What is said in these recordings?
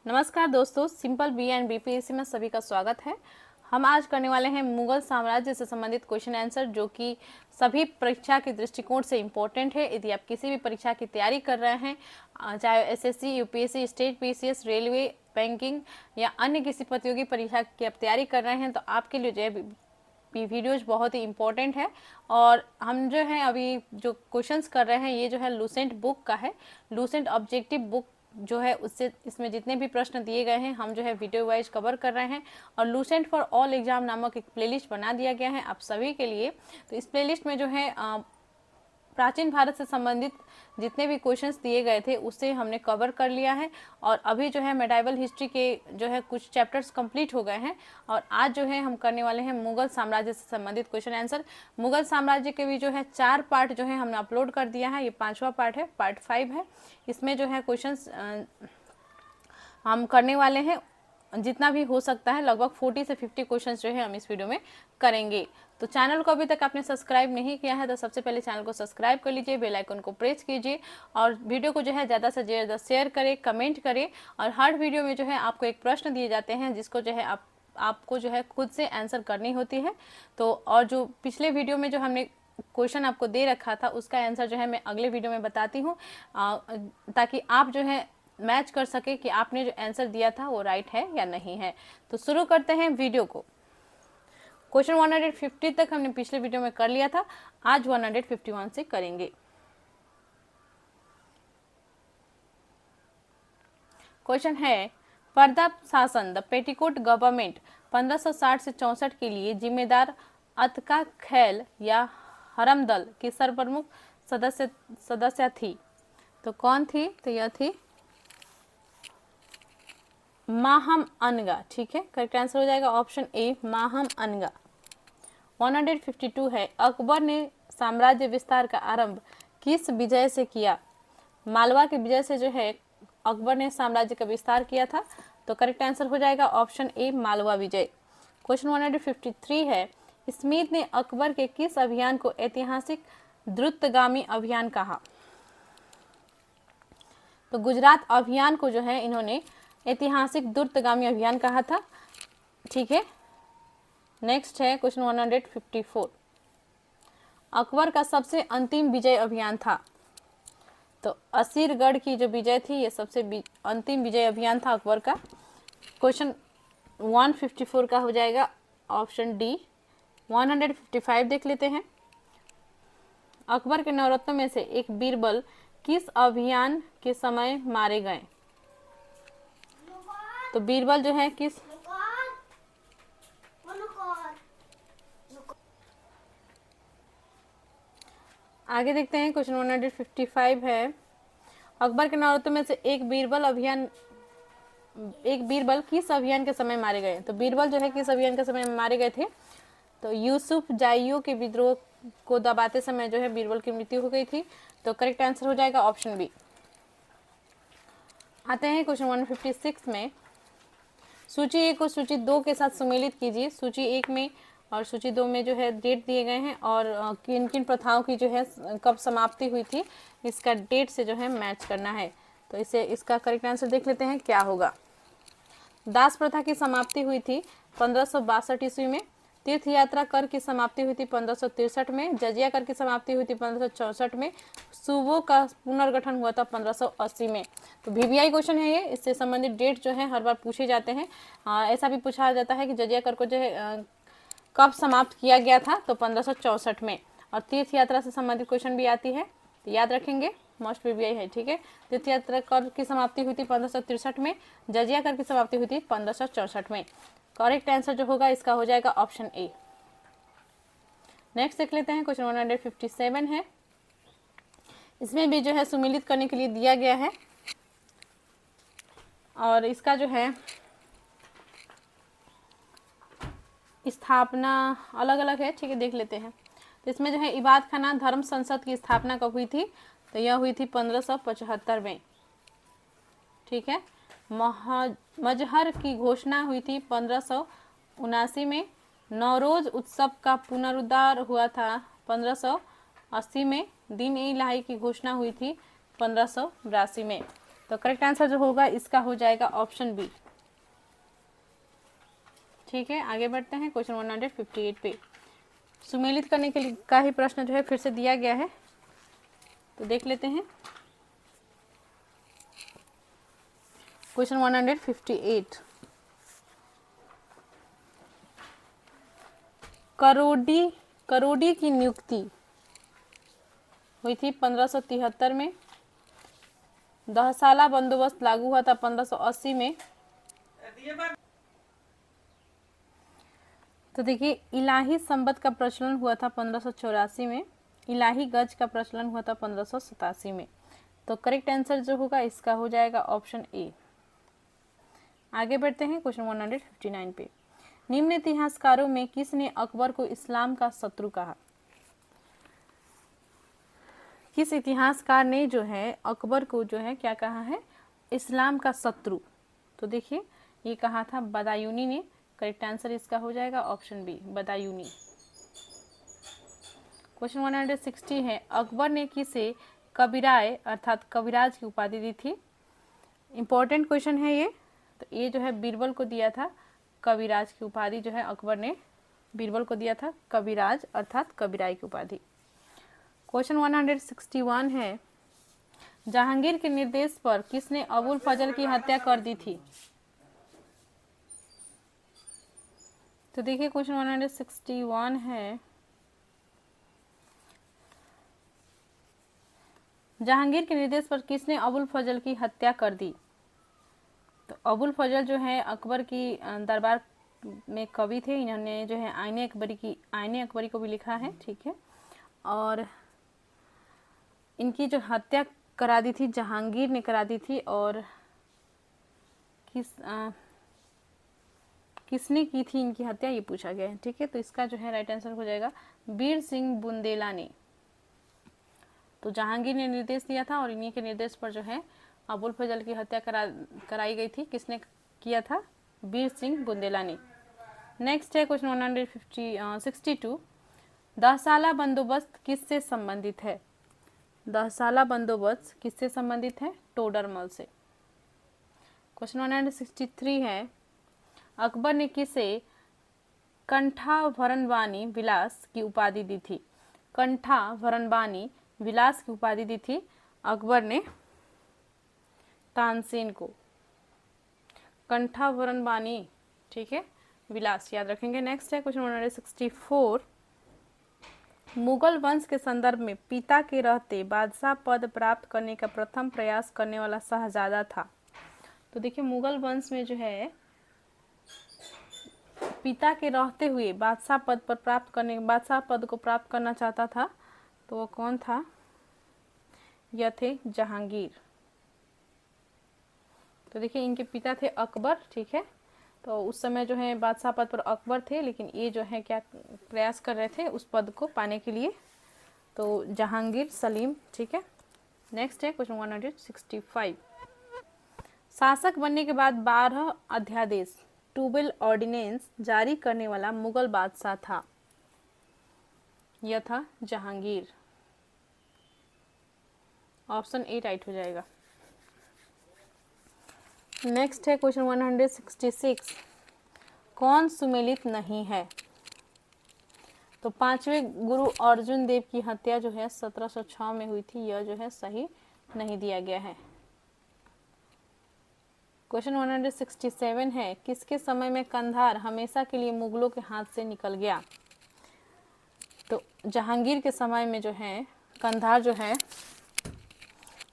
नमस्कार दोस्तों, simple B and BPSC में सभी का स्वागत है। हम आज करने वाले हैं मुगल साम्राज्य से संबंधित क्वेश्चन आंसर, जो कि सभी परीक्षा के दृष्टिकोण से इम्पोर्टेंट है। यदि आप किसी भी परीक्षा की तैयारी कर रहे हैं, चाहे SSC, UPSC, state PCS, railway, banking या अन्य किसी प्रतियोगी परीक्षा की आप तैयारी कर रहे हैं, तो आपके लिए जो है वीडियोज बहुत ही इंपॉर्टेंट है। और हम जो है अभी जो क्वेश्चंस कर रहे हैं, ये जो है लूसेंट बुक का है। लूसेंट ऑब्जेक्टिव बुक जो है उससे इसमें जितने भी प्रश्न दिए गए हैं हम जो है वीडियो वाइज कवर कर रहे हैं। और लूसेंट फॉर ऑल एग्जाम नामक एक प्लेलिस्ट बना दिया गया है आप सभी के लिए। तो इस प्लेलिस्ट में जो है प्राचीन भारत से संबंधित जितने भी क्वेश्चंस दिए गए थे उससे हमने कवर कर लिया है। और अभी जो है मेडाइवल हिस्ट्री के जो है कुछ चैप्टर्स कंप्लीट हो गए हैं। और आज जो है हम करने वाले हैं मुगल साम्राज्य से संबंधित क्वेश्चन आंसर। मुगल साम्राज्य के भी जो है 4 पार्ट जो है हमने अपलोड कर दिया है। ये 5वां पार्ट है, पार्ट 5 है। इसमें जो है क्वेश्चंस हम करने वाले हैं जितना भी हो सकता है, लगभग 40 से 50 क्वेश्चंस जो है हम इस वीडियो में करेंगे। तो चैनल को अभी तक आपने सब्सक्राइब नहीं किया है तो सबसे पहले चैनल को सब्सक्राइब कर लीजिए, बेल आइकन को प्रेस कीजिए और वीडियो को जो है ज़्यादा से ज़्यादा शेयर करें, कमेंट करें। और हर वीडियो में जो है आपको एक प्रश्न दिए जाते हैं जिसको जो है आपको जो है खुद से आंसर करनी होती है। तो और जो पिछले वीडियो में जो हमने क्वेश्चन आपको दे रखा था उसका आंसर जो है मैं अगले वीडियो में बताती हूँ, ताकि आप जो है मैच कर सके कि आपने जो आंसर दिया था वो राइट है या नहीं है। तो शुरू करते हैं वीडियो को। क्वेश्चन 150 तक हमने पिछले वीडियो में कर लिया था, आज 151 से करेंगे। क्वेश्चन है, पर्दा शासन द पेटीकोट गवर्नमेंट 1560 से 64 के लिए जिम्मेदार अतका खैल या हरमदल की सर्वप्रमुख सदस्य थी। तो कौन थी? तो यह थी माहम अनगा। ठीक है, करेक्ट आंसर हो जाएगा ऑप्शन ए, माहम अनगा। 152 है, अकबर ने साम्राज्य विस्तार का आरंभ किस विजय से किया? मालवा के विजय से जो है अकबर ने साम्राज्य का विस्तार किया था। तो करेक्ट आंसर हो जाएगा option A, Malwa Vijay. Question 153 है, स्मिथ ने अकबर के किस अभियान को ऐतिहासिक द्रुतगामी अभियान कहा? तो गुजरात अभियान को जो है इन्होंने ऐतिहासिक द्रुतगामी अभियान कहा था। ठीक है, नेक्स्ट है क्वेश्चन 154, अकबर का सबसे अंतिम विजय अभियान था। तो असीरगढ़ की जो विजय थी ये सबसे अंतिम विजय अभियान था अकबर का। क्वेश्चन 154 का हो जाएगा ऑप्शन डी। 155 देख लेते हैं, अकबर के नवरत्नों में से एक बीरबल किस अभियान के समय मारे गए? तो बीरबल जो है किस आगे देखते हैं। क्वेश्चन 155 है, अकबर के नवरत्नों में से एक बीरबल किस अभियान के समय मारे गए? तो बीरबल जो है किस अभियान के समय में मारे गए थे? तो यूसुफ जाइयों के विद्रोह को दबाते समय जो है बीरबल की मृत्यु हो गई थी। तो करेक्ट आंसर हो जाएगा ऑप्शन बी। आते हैं क्वेश्चन 156 में, सूची 1 को सूची 2 के साथ सम्मिलित कीजिए। सूची 1 में और सूची 2 में जो है डेट दिए गए हैं और किन किन प्रथाओं की जो है कब समाप्ति हुई थी, इसका डेट से जो है मैच करना है। तो इसका करेक्ट आंसर देख लेते हैं क्या होगा। दास प्रथा की समाप्ति हुई थी 1562 ईस्वी में। तीर्थ यात्रा कर की समाप्ति हुई थी 1563 में। जजिया कर की समाप्ति हुई थी 1564 में। सूबों का पुनर्गठन हुआ था 1580 में। तो वीवीआई क्वेश्चन है ये, इससे संबंधित डेट जो है हर बार पूछे जाते हैं। ऐसा भी पूछा जाता है कि जजिया कर को जो है कब समाप्त किया गया था? तो 1564 में। और तीर्थ यात्रा से संबंधित क्वेश्चन भी आती है, तो याद रखेंगे, मोस्ट वीवीआई है। ठीक है, तीर्थ यात्रा कर की समाप्ति हुई थी 1563 में, जजिया कर की समाप्ति हुई थी 1564 में। करेक्ट आंसर जो होगा इसका हो जाएगा ऑप्शन ए। नेक्स्ट देख लेते हैं, क्वेश्चन 157 है, इसमें भी जो है सुमिलित करने के लिए दिया गया है और इसका जो है स्थापना अलग अलग है। ठीक है, देख लेते हैं। तो इसमें जो है इबाद खाना धर्म संसद की स्थापना कब हुई थी? तो यह हुई थी 1575 में। ठीक है, मजहर की घोषणा हुई थी 1579 में। नौरोज उत्सव का पुनरुद्धार हुआ था 1580 में। दिन ए इलाही की घोषणा हुई थी 1582 में। तो करेक्ट आंसर जो होगा इसका हो जाएगा ऑप्शन बी। ठीक है, आगे बढ़ते हैं क्वेश्चन 158 पे। सुमेलित करने के लिए का ही प्रश्न जो है फिर से दिया गया है, तो देख लेते हैं। क्वेश्चन 158, करोड़ी की नियुक्ति हुई थी 1573 में, दहसाला बंदोबस्त लागू हुआ था 1580 में। तो देखिए, इलाही संबत का प्रचलन हुआ था 1584 में, इलाही गज का प्रचलन हुआ था 1587 में। तो करेक्ट आंसर जो होगा इसका हो जाएगा ऑप्शन ए। आगे बढ़ते हैं क्वेश्चन 159 पे। निम्न इतिहासकारों में किसने अकबर को इस्लाम का शत्रु कहा? किस इतिहासकार ने जो है अकबर को जो है क्या कहा है? इस्लाम का शत्रु। तो देखिए, ये कहा था बदायूनी ने। करेक्ट आंसर इसका हो जाएगा ऑप्शन बी, बदायूनी। क्वेश्चन 160 है, अकबर ने किसे कबीराय अर्थात कविराज की उपाधि दी थी? इंपॉर्टेंट क्वेश्चन है ये। तो ये जो है बीरबल को दिया था कविराज की उपाधि, जो है अकबर ने बीरबल को दिया था कविराज अर्थात कबीराय की उपाधि। क्वेश्चन 161 है, जहांगीर के निर्देश पर किसने अबुल फजल की हत्या कर दी थी? तो देखिए, क्वेश्चन 161 है, जहांगीर के निर्देश पर किसने अबुल फजल की हत्या कर दी? तो अबुल फजल जो है अकबर की दरबार में कवि थे। इन्होंने जो है आईने अकबरी को भी लिखा है, ठीक है। और इनकी जो हत्या करा दी थी जहांगीर ने करा दी थी। और किसने की थी इनकी हत्या, ये पूछा गया है, ठीक है। तो इसका जो है राइट आंसर हो जाएगा वीर सिंह बुंदेला ने। तो जहांगीर ने निर्देश दिया था और इन्हीं के निर्देश पर जो है अबुल फजल की हत्या कराई गई थी। किसने किया था? वीर सिंह बुंदेला ने। नेक्स्ट है क्वेश्चन 162, दहसाला बंदोबस्त किससे संबंधित है? दहसाला बंदोबस्त किससे संबंधित है? टोडरमल से। क्वेश्चन 163 है, अकबर ने किसे कंठाभरणबानी विलास की उपाधि दी थी? कंठाभरणबानी विलास की उपाधि दी थी अकबर ने तानसेन को। कंठाभरणबानी, ठीक है, विलास याद रखेंगे। नेक्स्ट है क्वेश्चन 164, मुगल वंश के संदर्भ में पिता के रहते बादशाह पद प्राप्त करने का प्रथम प्रयास करने वाला शहजादा था। तो देखिए, मुगल वंश में जो है पिता के रहते हुए बादशाह पद को प्राप्त करना चाहता था, तो वो कौन था? यह थे जहांगीर। तो देखिए, इनके पिता थे अकबर, ठीक है। तो उस समय जो है बादशाह पद पर अकबर थे, लेकिन ये जो है क्या प्रयास कर रहे थे उस पद को पाने के लिए? तो जहांगीर सलीम, ठीक है। नेक्स्ट है क्वेश्चन 165, शासक बनने के बाद 12 अध्यादेश ट्यूबेल ऑर्डिनेंस जारी करने वाला मुगल बादशाह था। यह था जहांगीर। ऑप्शन ए राइट हो जाएगा। नेक्स्ट है क्वेश्चन 166, कौन सुमेलित नहीं है? तो 5वें गुरु अर्जुन देव की हत्या जो है 1706 में हुई थी, यह जो है सही नहीं दिया गया है। क्वेश्चन 167 है, किसके समय में कंधार हमेशा के लिए मुगलों के हाथ से निकल गया? तो जहांगीर के समय में जो है कंधार जो है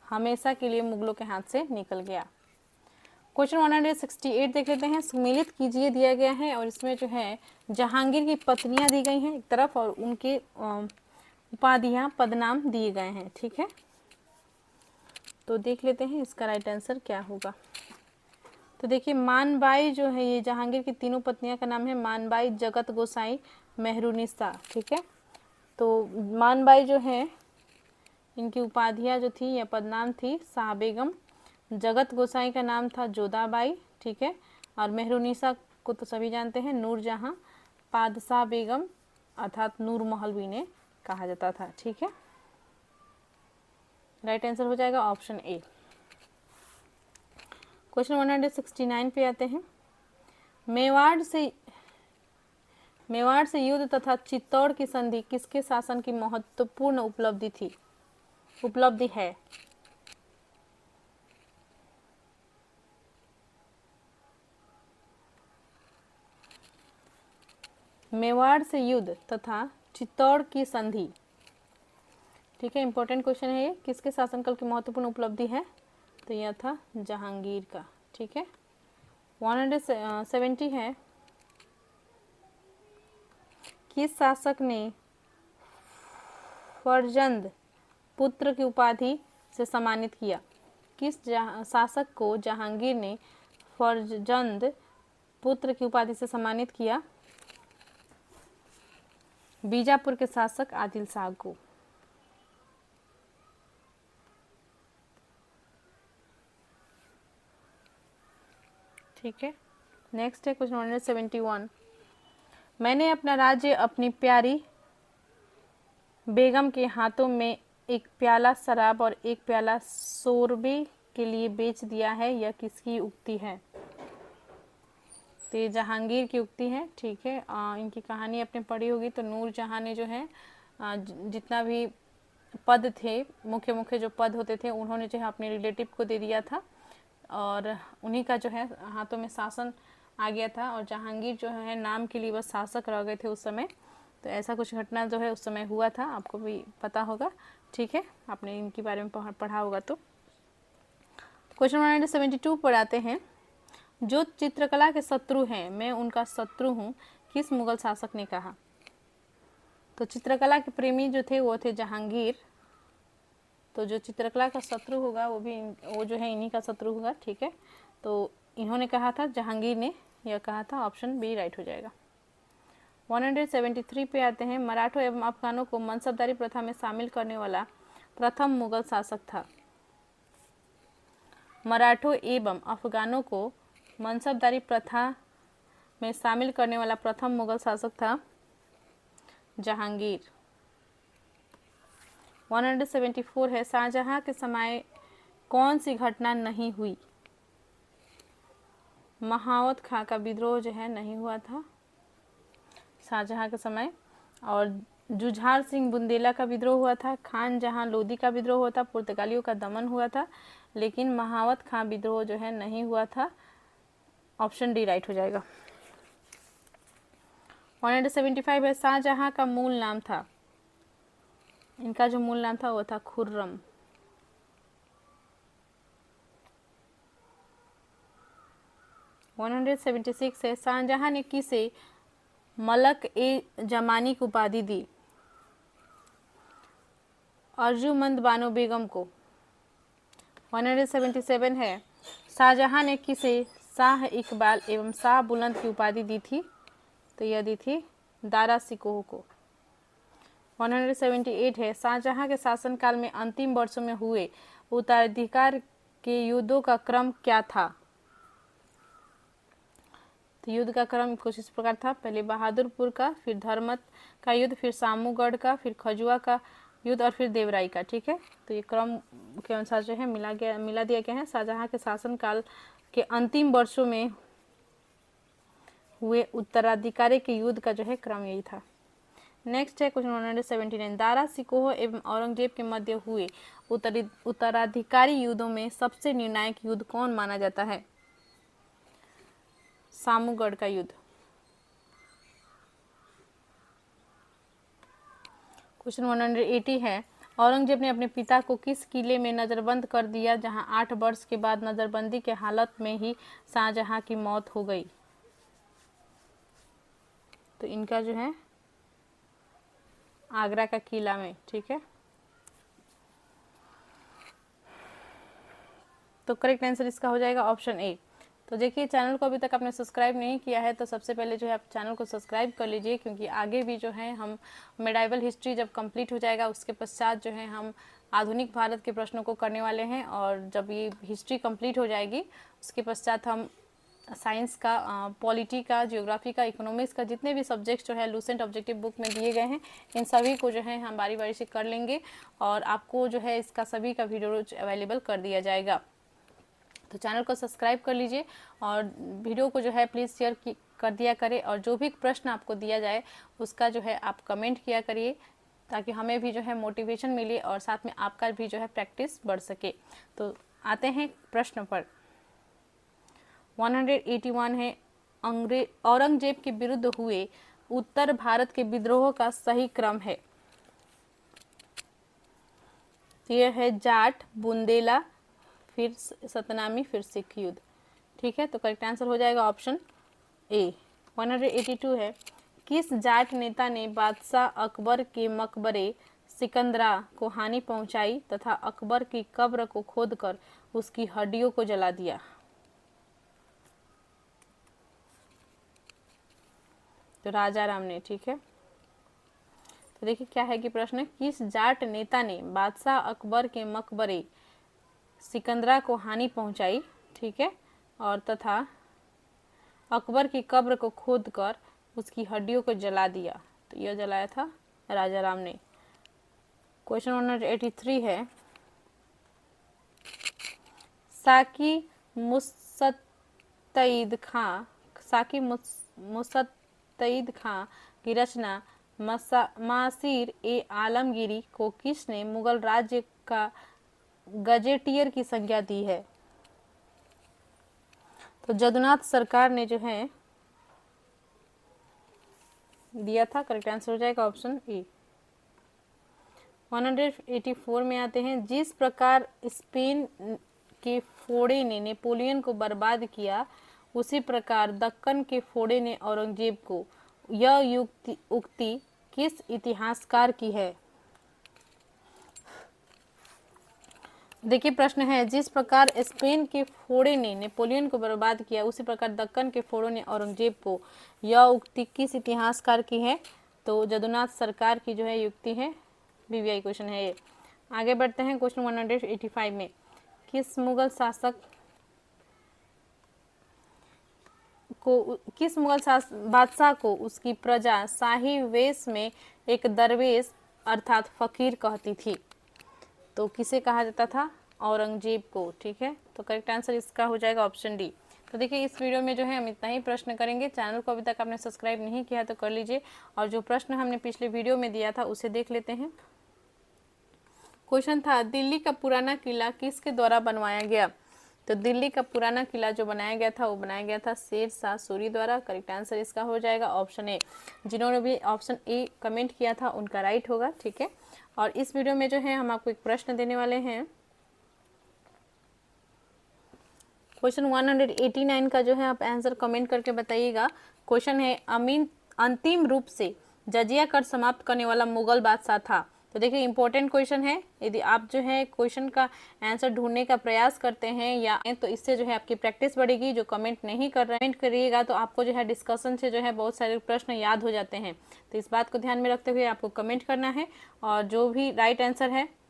हमेशा के लिए मुगलों के हाथ से निकल गया। क्वेश्चन 168 देख लेते हैं, सुमेलित कीजिए दिया गया है और इसमें जो है जहांगीर की पत्नियां दी गई हैं एक तरफ और उनके उपाधियां पदनाम दिए गए हैं, ठीक है। तो देख लेते हैं इसका राइट आंसर क्या होगा। तो देखिए, मानबाई जो है ये जहांगीर की तीनों पत्नियां का नाम है मानबाई, जगत गोसाई, मेहरुनिसा, ठीक है। तो मानबाई जो है इनकी उपाधियां जो थी या पदनाम थी शाह बेगम, जगत गोसाई का नाम था जोधाबाई, ठीक है। और मेहरुनिसा को तो सभी जानते हैं नूरजहां, पादशाह बेगम अर्थात नूर महल भी इन्हें कहा जाता था, ठीक है। राइट आंसर हो जाएगा ऑप्शन ए। क्वेश्चन 169 पे आते हैं। मेवाड़ से युद्ध तथा चित्तौड़ की संधि किसके शासन की महत्वपूर्ण उपलब्धि है? मेवाड़ से युद्ध तथा चित्तौड़ की संधि, ठीक है, इंपॉर्टेंट क्वेश्चन है ये। किसके शासनकाल की महत्वपूर्ण उपलब्धि है? तो यह था जहांगीर का, ठीक है। 170 है, किस शासक ने फरजंद पुत्र की उपाधि से सम्मानित किया? किस शासक को जहांगीर ने फरजंद पुत्र की उपाधि से सम्मानित किया? बीजापुर के शासक आदिल शाह को। ठीक है, नेक्स्ट है क्वेश्चन 171। मैंने अपना राज्य अपनी प्यारी बेगम के हाथों में एक प्याला शराब और एक प्याला शोरबे के लिए बेच दिया है, यह किसकी उक्ति है? तो ये जहांगीर की उक्ति है, ठीक है। इनकी कहानी आपने पढ़ी होगी। तो नूरजहां ने जो है जितना भी पद थे, मुख्य जो पद होते थे, उन्होंने जो है अपने रिलेटिव को दे दिया था और उन्हीं का जो है हाथों में शासन आ गया था और जहांगीर जो है नाम के लिए बस शासक रह गए थे उस समय। तो ऐसा कुछ घटना जो है उस समय हुआ था, आपको भी पता होगा, ठीक है, आपने इनके बारे में पढ़ा होगा। तो क्वेश्चन 172 पर आते हैं। जो चित्रकला के शत्रु हैं, मैं उनका शत्रु हूँ, किस मुगल शासक ने कहा? तो चित्रकला के प्रेमी जो थे वो थे जहांगीर। तो जो चित्रकला का शत्रु होगा वो जो है इन्हीं का शत्रु होगा, ठीक है। तो इन्होंने कहा था, जहांगीर ने यह कहा था। ऑप्शन बी राइट हो जाएगा। 173 पे आते हैं। मराठों एवं अफगानों को मनसबदारी प्रथा में शामिल करने वाला प्रथम मुगल शासक था। मराठों एवं अफगानों को मनसबदारी प्रथा में शामिल करने वाला प्रथम मुगल शासक था जहांगीर। 174 है। शाहजहां के समय कौन सी घटना नहीं हुई? महावत खां का विद्रोह जो है नहीं हुआ था शाहजहां के समय, और जुझार सिंह बुंदेला का विद्रोह हुआ था, खान जहां लोदी का विद्रोह हुआ था, पुर्तगालियों का दमन हुआ था, लेकिन महावत खां विद्रोह जो है नहीं हुआ था। ऑप्शन डी राइट हो जाएगा। 175 है। शाहजहां का मूल नाम था, इनका जो मूल नाम था वो था खुर्रम। वन 176 है। शाहजहां ने किसे मलक ए जमानी की उपाधि दी? अर्जुमंद बानो बेगम को। 177 है। शाहजहां ने किसे शाह इकबाल एवं शाह बुलंद की उपाधि दी थी? तो यह दी थी दारा सिकोह को। 178 है। शाहजहां के शासनकाल में अंतिम वर्षों में हुए उत्तराधिकार के युद्धों का क्रम क्या था? तो युद्ध का क्रम कुछ इस प्रकार था। पहले बहादुरपुर का, फिर धर्मत का युद्ध, फिर सामूगढ़ का, फिर खजुआ का युद्ध और फिर देवराई का, ठीक है। तो ये क्रम के अनुसार जो है मिला दिया गया है। शाहजहां के शासनकाल के अंतिम वर्षों में हुए उत्तराधिकारी के युद्ध का जो है क्रम यही था। नेक्स्ट है क्वेश्चन 179। दारा सिकोह एवं औरंगजेब के मध्य हुए उत्तराधिकारी युद्धों में सबसे निर्णायक युद्ध कौन माना जाता है? सामूगढ़ का युद्ध। क्वेश्चन 180 है। औरंगजेब ने अपने पिता को किस किले में नजरबंद कर दिया जहां 8 वर्ष के बाद नजरबंदी के हालत में ही शाहजहां की मौत हो गई? तो इनका जो है आगरा का किला में, ठीक है। तो करेक्ट आंसर इसका हो जाएगा ऑप्शन ए। तो देखिए, चैनल को अभी तक आपने सब्सक्राइब नहीं किया है तो सबसे पहले जो है आप चैनल को सब्सक्राइब कर लीजिए, क्योंकि आगे भी जो है हम मेडाइवल हिस्ट्री जब कंप्लीट हो जाएगा उसके पश्चात जो है हम आधुनिक भारत के प्रश्नों को करने वाले हैं, और जब ये हिस्ट्री कंप्लीट हो जाएगी उसके पश्चात हम साइंस का, पॉलिटी का, जियोग्राफी का, इकोनॉमिक्स का, जितने भी सब्जेक्ट्स जो है लूसेंट ऑब्जेक्टिव बुक में दिए गए हैं इन सभी को जो है हम बारी बारी से कर लेंगे और आपको जो है इसका सभी का वीडियो अवेलेबल कर दिया जाएगा। तो चैनल को सब्सक्राइब कर लीजिए और वीडियो को जो है प्लीज़ शेयर कर दिया करें, और जो भी प्रश्न आपको दिया जाए उसका जो है आप कमेंट किया करिए, ताकि हमें भी जो है मोटिवेशन मिले और साथ में आपका भी जो है प्रैक्टिस बढ़ सके। तो आते हैं प्रश्न पर। 181 है, औरंगजेब के विरुद्ध हुए उत्तर भारत के विद्रोह का सही क्रम है। तो यह है जाट, बुंदेला, फिर सतनामी, फिर सिख युद्ध। ठीक है, तो करेक्ट आंसर हो जाएगा ऑप्शन ए। 182 है, किस जाट नेता ने बादशाह अकबर के मकबरे सिकंदरा को हानि पहुंचाई तथा अकबर की कब्र को खोदकर उसकी हड्डियों को जला दिया? तो राजा राम ने। ठीक है, तो देखिए क्या है कि प्रश्न, किस जाट नेता ने बादशाह अकबर के मकबरे सिकंदरा को हानि पहुंचाई, ठीक है, और तथा अकबर की कब्र को खोदकर उसकी हड्डियों को जला दिया? तो यह जलाया था राजा राम ने। क्वेश्चन 183 है, साकी मुस्तईद खां की रचना मासीर ए आलमगीरी को किसने मुगल राज्य का गजेटियर की संज्ञा दी है? तो जदुनाथ सरकार ने जो है दिया था। करेक्ट आंसर हो जाएगा ऑप्शन ए। 184 में आते हैं, जिस प्रकार स्पेन के फोड़े ने नेपोलियन को बर्बाद किया, उसी प्रकार दक्कन के फोड़े ने औरंगजेब को। यह उक्ति किस इतिहासकार की है? देखिए प्रश्न है, जिस प्रकार स्पेन के फोड़े ने नेपोलियन को बर्बाद किया, उसी प्रकार दक्कन के फोड़ों ने औरंगजेब को। यह उक्ति किस इतिहासकार की है? तो जदुनाथ सरकार की जो है युक्ति है। बीवीआई क्वेश्चन है ये। आगे बढ़ते हैं क्वेश्चन 185 में, किस मुगल बादशाह को उसकी प्रजा शाही वेश में एक दरवेश अर्थात फकीर कहती थी? तो किसे कहा जाता था? औरंगजेब को। ठीक है, तो करेक्ट आंसर इसका हो जाएगा ऑप्शन डी। तो देखिए इस वीडियो में जो है हम इतना ही प्रश्न करेंगे। चैनल को अभी तक आपने सब्सक्राइब नहीं किया तो कर लीजिए, और जो प्रश्न हमने पिछले वीडियो में दिया था उसे देख लेते हैं। क्वेश्चन था, दिल्ली का पुराना किला किसके द्वारा बनवाया गया? तो दिल्ली का पुराना किला जो बनाया गया था वो बनाया गया था शेर शाह सूरी द्वारा। करेक्ट आंसर इसका हो जाएगा ऑप्शन ए। जिन्होंने भी ऑप्शन ए कमेंट किया था उनका राइट होगा। ठीक है, और इस वीडियो में जो है हम आपको एक प्रश्न देने वाले हैं। क्वेश्चन 189 का जो है आप आंसर कमेंट करके बताइएगा। क्वेश्चन है, अंतिम रूप से जजिया कर समाप्त करने वाला मुगल बादशाह था? तो देखिए इंपॉर्टेंट क्वेश्चन है। यदि आप जो है क्वेश्चन का आंसर ढूंढने का प्रयास करते हैं या तो इससे जो है आपकी प्रैक्टिस बढ़ेगी। जो कमेंट नहीं कर रहे कमेंट करिएगा तो आपको जो है डिस्कशन से जो है बहुत सारे प्रश्न याद हो जाते हैं। तो इस बात को ध्यान में रखते हुए आपको कमेंट करना है, और जो भी राइट आंसर है,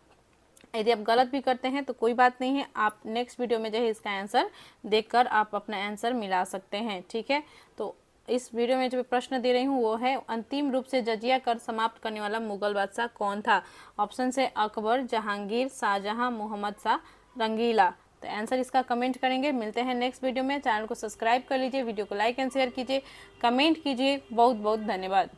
यदि आप गलत भी करते हैं तो कोई बात नहीं है, आप नेक्स्ट वीडियो में जो है इसका आंसर देखकर आप अपना आंसर मिला सकते हैं। ठीक है, तो इस वीडियो में जो प्रश्न दे रही हूँ वो है, अंतिम रूप से जजिया कर समाप्त करने वाला मुगल बादशाह कौन था? ऑप्शन है अकबर, जहांगीर, शाहजहां, मोहम्मद शाह, रंगीला। तो आंसर इसका कमेंट करेंगे। मिलते हैं नेक्स्ट वीडियो में। चैनल को सब्सक्राइब कर लीजिए, वीडियो को लाइक एंड शेयर कीजिए, कमेंट कीजिए। बहुत बहुत धन्यवाद।